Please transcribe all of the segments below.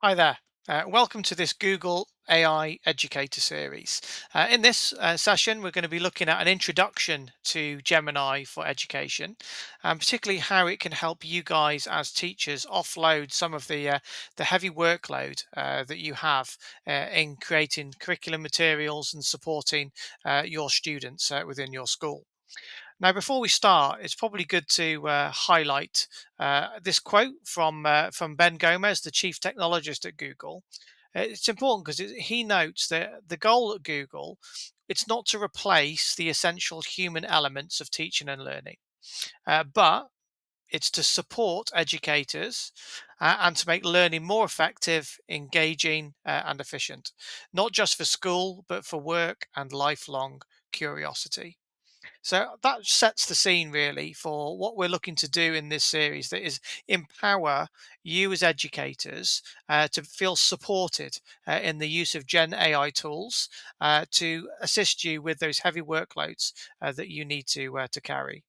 Hi there. Welcome to this Google AI Educator series. In this session, we're going to be looking at an introduction to Gemini for education, and particularly how it can help you guys as teachers offload some of the heavy workload that you have in creating curriculum materials and supporting your students within your school. Now, before we start, it's probably good to highlight this quote from Ben Gomez, the chief technologist at Google. It's important because he notes that the goal at Google, it's not to replace the essential human elements of teaching and learning, but it's to support educators and to make learning more effective, engaging, and efficient, not just for school, but for work and lifelong curiosity. So that sets the scene really for what we're looking to do in this series, that is empower you as educators to feel supported in the use of Gen AI tools to assist you with those heavy workloads that you need to carry.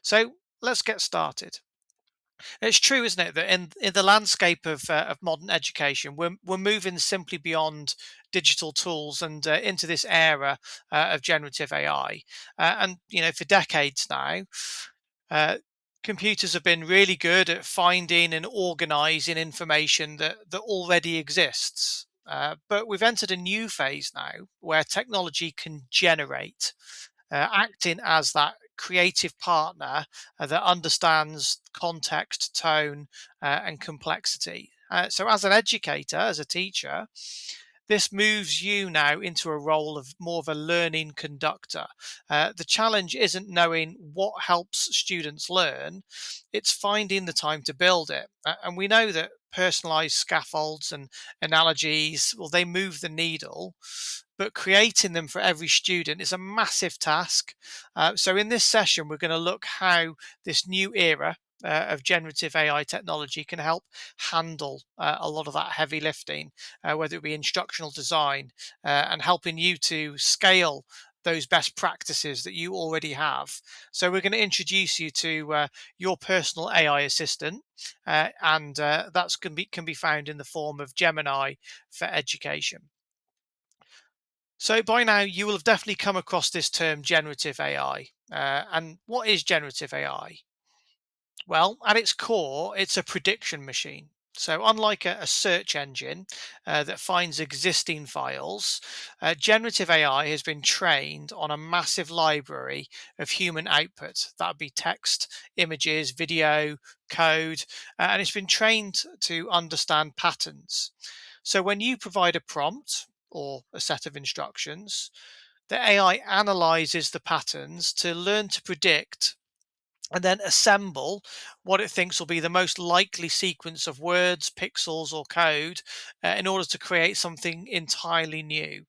So let's get started. It's true, isn't it, that in the landscape of modern education, we're moving simply beyond digital tools and into this era of generative AI. And for decades now, uh, computers have been really good at finding and organizing information that already exists. But we've entered a new phase now where technology can generate, acting as that creative partner that understands context, tone, and complexity. So, as an educator, as a teacher, this moves you now into a role of more of a learning conductor. The challenge isn't knowing what helps students learn, it's finding the time to build it. And we know that personalized scaffolds and analogies, well, they move the needle, but creating them for every student is a massive task. So, in this session, we're going to look how this new era of generative AI technology can help handle a lot of that heavy lifting, whether it be instructional design and helping you to scale those best practices that you already have. So we're going to introduce you to your personal AI assistant, and that's can be found in the form of Gemini for education. So by now you will have definitely come across this term generative AI. And what is generative AI? Well, at its core, it's a prediction machine. So, unlike a search engine that finds existing files, generative AI has been trained on a massive library of human output. That would be text, images, video, code, and it's been trained to understand patterns. So, when you provide a prompt or a set of instructions, the AI analyzes the patterns to learn to predict and then assemble what it thinks will be the most likely sequence of words, pixels, or code in order to create something entirely new.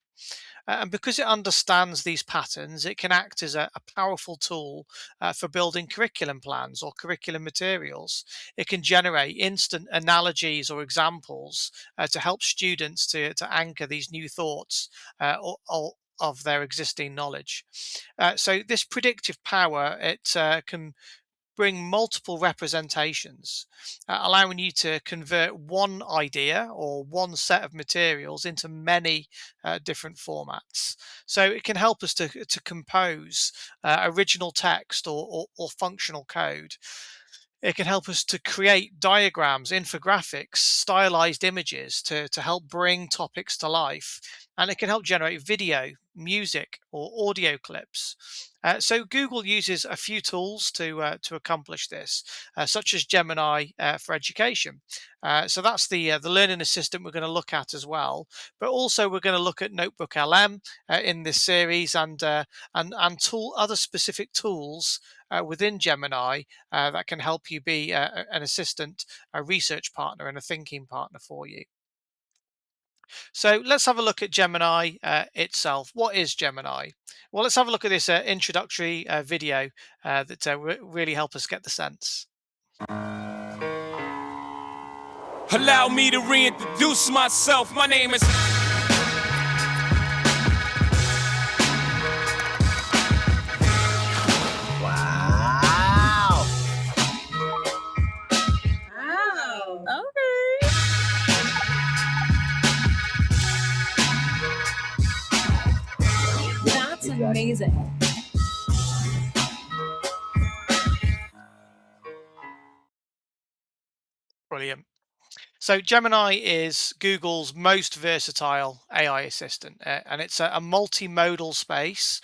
And because it understands these patterns, it can act as a powerful tool for building curriculum plans or curriculum materials. It can generate instant analogies or examples to help students to anchor these new thoughts or of their existing knowledge. So this predictive power, it can bring multiple representations, allowing you to convert one idea or one set of materials into many different formats. So it can help us to compose original text or functional code. It can help us to create diagrams, infographics, stylized images to help bring topics to life. And it can help generate video, music, or audio clips. So Google uses a few tools to accomplish this, such as Gemini for education. So that's the learning assistant we're going to look at as well. But also we're going to look at Notebook LM in this series and other specific tools within Gemini that can help you be an assistant, a research partner, and a thinking partner for you. So let's have a look at Gemini itself. What is Gemini? Well, let's have a look at this introductory video that really help us get the sense. Allow me to reintroduce myself. My name is. Wow. Wow. Okay. amazing. Brilliant. So Gemini is Google's most versatile AI assistant, and it's a multimodal space.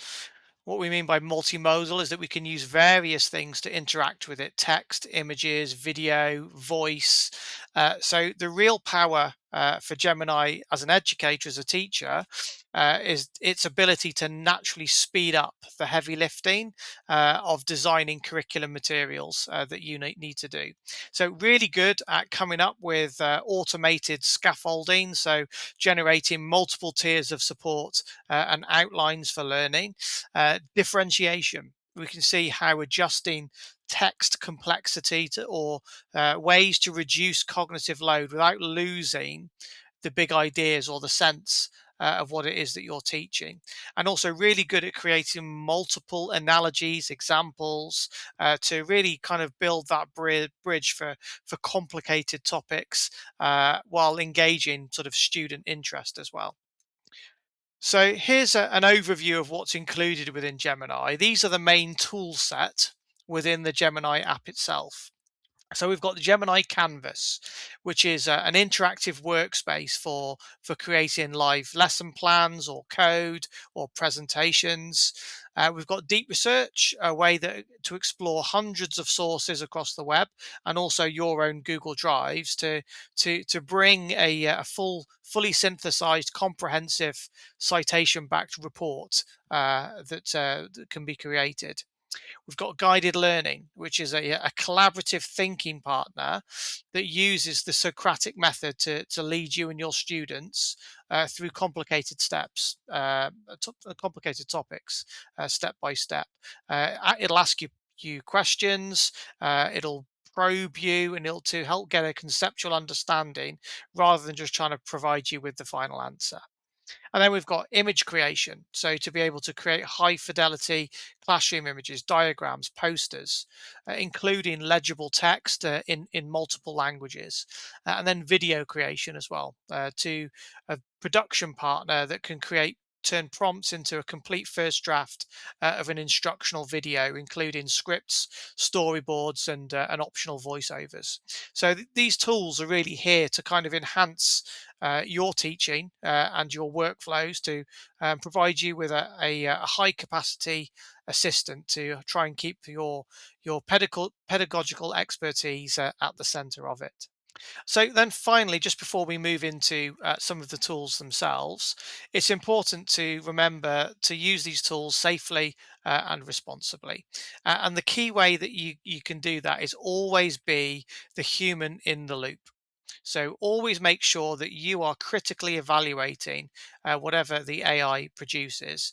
What we mean by multimodal is that we can use various things to interact with it: text, images, video, voice. So the real power for Gemini as an educator, as a teacher, is its ability to naturally speed up the heavy lifting of designing curriculum materials that you need to do. So really good at coming up with automated scaffolding, so generating multiple tiers of support and outlines for learning. Differentiation. We can see how adjusting text complexity or ways to reduce cognitive load without losing the big ideas or the sense of what it is that you're teaching. And also really good at creating multiple analogies, examples, to really kind of build that bridge for complicated topics while engaging sort of student interest as well. So here's an overview of what's included within Gemini. These are the main tool set within the Gemini app itself. So we've got the Gemini Canvas, which is an interactive workspace for creating live lesson plans or code or presentations. We've got Deep Research, a way that to explore hundreds of sources across the web, and also your own Google Drives to bring a fully synthesized, comprehensive citation-backed report that can be created. We've got guided learning, which is a collaborative thinking partner that uses the Socratic method to lead you and your students through complicated steps, complicated topics, step by step. It'll ask you questions, it'll probe you, and it'll to help get a conceptual understanding rather than just trying to provide you with the final answer. And then we've got image creation. So to be able to create high fidelity classroom images, diagrams, posters, including legible text in multiple languages. And then video creation as well, to a production partner that can turn prompts into a complete first draft of an instructional video, including scripts, storyboards, and optional voiceovers. So these tools are really here to kind of enhance your teaching and your workflows to provide you with a high capacity assistant to try and keep your pedagogical expertise at the center of it. So then finally, just before we move into some of the tools themselves, it's important to remember to use these tools safely and responsibly. And the key way that you can do that is always be the human in the loop. So always make sure that you are critically evaluating whatever the AI produces,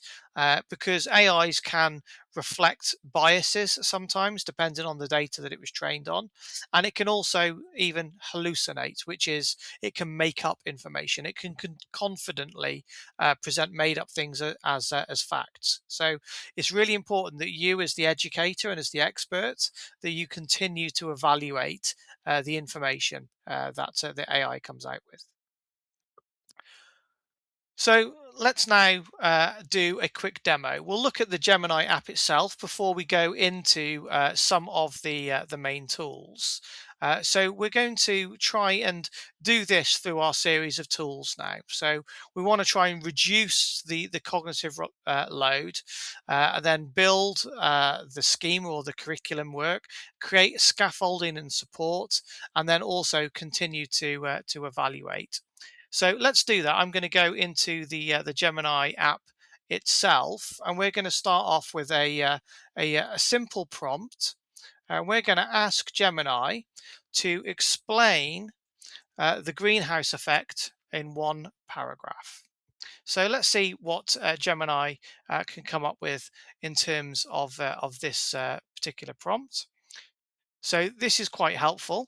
because AIs can reflect biases sometimes, depending on the data that it was trained on. And it can also even hallucinate, which is it can make up information. It can confidently present made up things as facts. So it's really important that you, as the educator and as the expert, that you continue to evaluate the information that the AI comes out with. So let's now do a quick demo. We'll look at the Gemini app itself before we go into some of the main tools. So we're going to try and do this through our series of tools now. So we want to try and reduce the cognitive load, and then build the scheme or the curriculum work, create scaffolding and support, and then also continue to evaluate. So let's do that. I'm going to go into the Gemini app itself, and we're going to start off with a simple prompt. And we're going to ask Gemini to explain the greenhouse effect in one paragraph. So let's see what Gemini can come up with in terms of this particular prompt. So this is quite helpful.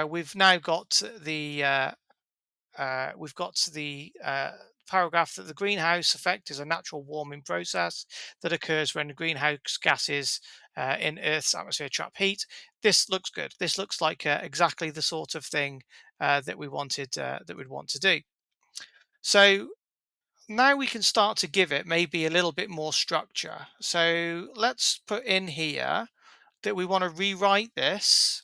We've now got the paragraph that the greenhouse effect is a natural warming process that occurs when the greenhouse gases in Earth's atmosphere trap heat. This looks good. This looks like exactly the sort of thing that we wanted that we'd want to do. So now we can start to give it maybe a little bit more structure. So let's put in here that we want to rewrite this,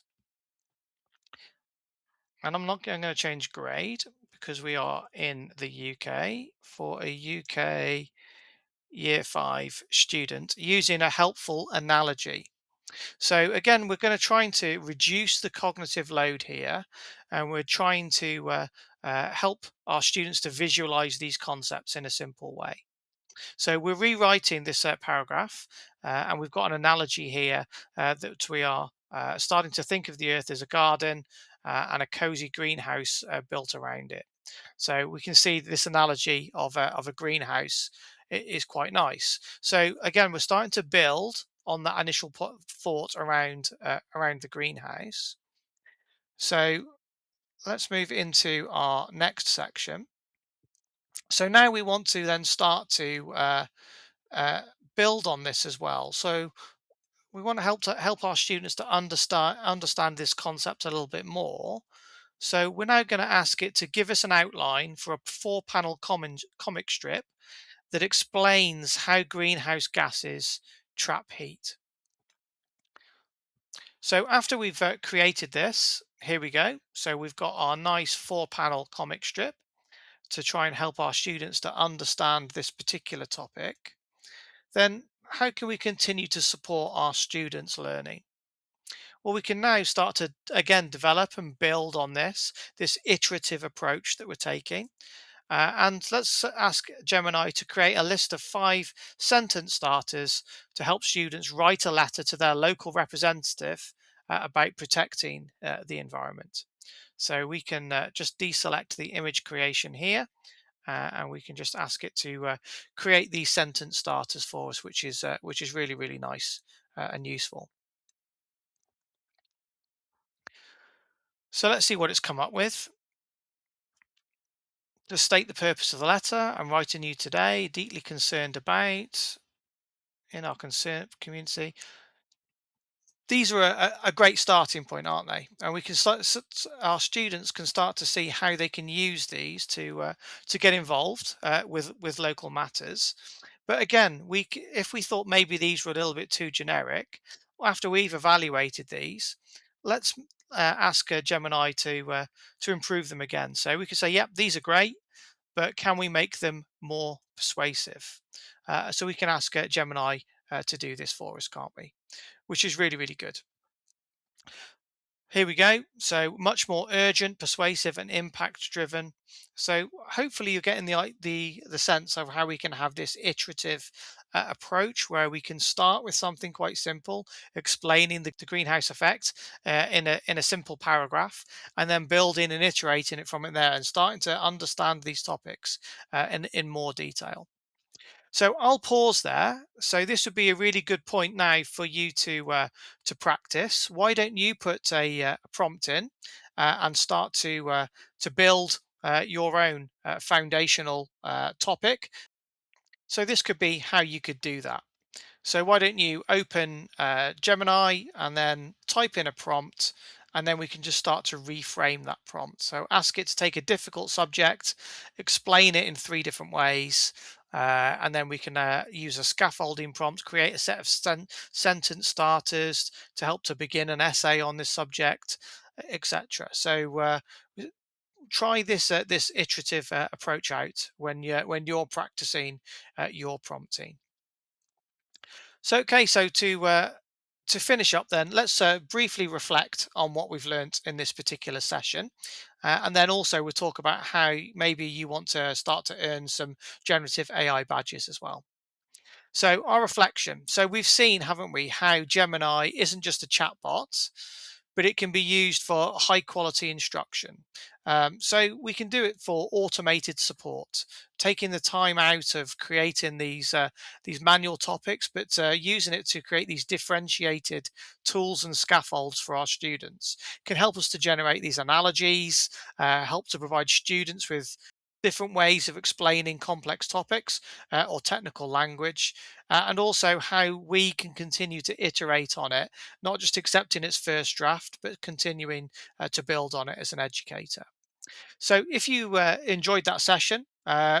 and I'm going to change grade because we are in the UK for a UK year 5 student using a helpful analogy. So again, we're going to try to reduce the cognitive load here, and we're trying to help our students to visualize these concepts in a simple way. So we're rewriting this paragraph, and we've got an analogy here that we are starting to think of the Earth as a garden and a cozy greenhouse built around it. So we can see this analogy of a greenhouse is quite nice. So again, we're starting to build on that initial thought around the greenhouse. So let's move into our next section. So now we want to then start uh, build on this as well. So we want to help our students to understand this concept a little bit more. So we're now going to ask it to give us an outline for a 4-panel comic strip that explains how greenhouse gases trap heat. So after we've created this, here we go. So we've got our nice 4-panel comic strip to try and help our students to understand this particular topic. Then how can we continue to support our students' learning? Well, we can now start to again develop and build on this iterative approach that we're taking. And let's ask Gemini to create a list of 5 sentence starters to help students write a letter to their local representative about protecting the environment. So we can just deselect the image creation here, and we can just ask it to create these sentence starters for us, which is really really nice and useful. So let's see what it's come up with. To state the purpose of the letter, I'm writing you today, deeply concerned about in our concern community. These are a great starting point, aren't they? And we can our students can start to see how they can use these to get involved with local matters. But again, if we thought maybe these were a little bit too generic, after we've evaluated these, let's ask Gemini to improve them again. So we could say, yep, these are great, but can we make them more persuasive? So we can ask Gemini to do this for us, can't we? Which is really, really good. Here we go. So much more urgent, persuasive, and impact driven. So hopefully you're getting the sense of how we can have this iterative approach where we can start with something quite simple, explaining the greenhouse effect in a simple paragraph, and then building and iterating it from it there, and starting to understand these topics in more detail. So I'll pause there. So this would be a really good point now for you to practice. Why don't you put a prompt in and start to build your own foundational topic? So this could be how you could do that. So why don't you open Gemini and then type in a prompt, and then we can just start to reframe that prompt. So ask it to take a difficult subject, explain it in 3 different ways, and then we can use a scaffolding prompt, create a set of sentence starters to help to begin an essay on this subject, etc. So try this iterative approach out when you're practicing your prompting. So, okay, so to finish up, then let's briefly reflect on what we've learnt in this particular session, and then also we'll talk about how maybe you want to start to earn some generative AI badges as well. So, our reflection. So, we've seen, haven't we, how Gemini isn't just a chatbot, but it can be used for high quality instruction. So, we can do it for automated support, taking the time out of creating these manual topics, but using it to create these differentiated tools and scaffolds for our students. Can help us to generate these analogies, help to provide students with different ways of explaining complex topics or technical language, and also how we can continue to iterate on it, not just accepting its first draft, but continuing to build on it as an educator. So, if you enjoyed that session,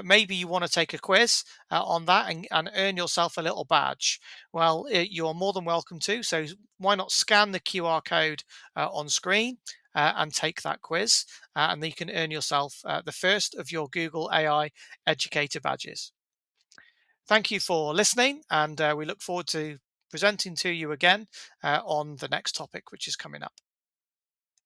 Maybe you want to take a quiz on that and earn yourself a little badge. Well, you're more than welcome to. So why not scan the QR code on screen and take that quiz, and then you can earn yourself the first of your Google AI Educator badges. Thank you for listening, and we look forward to presenting to you again on the next topic, which is coming up.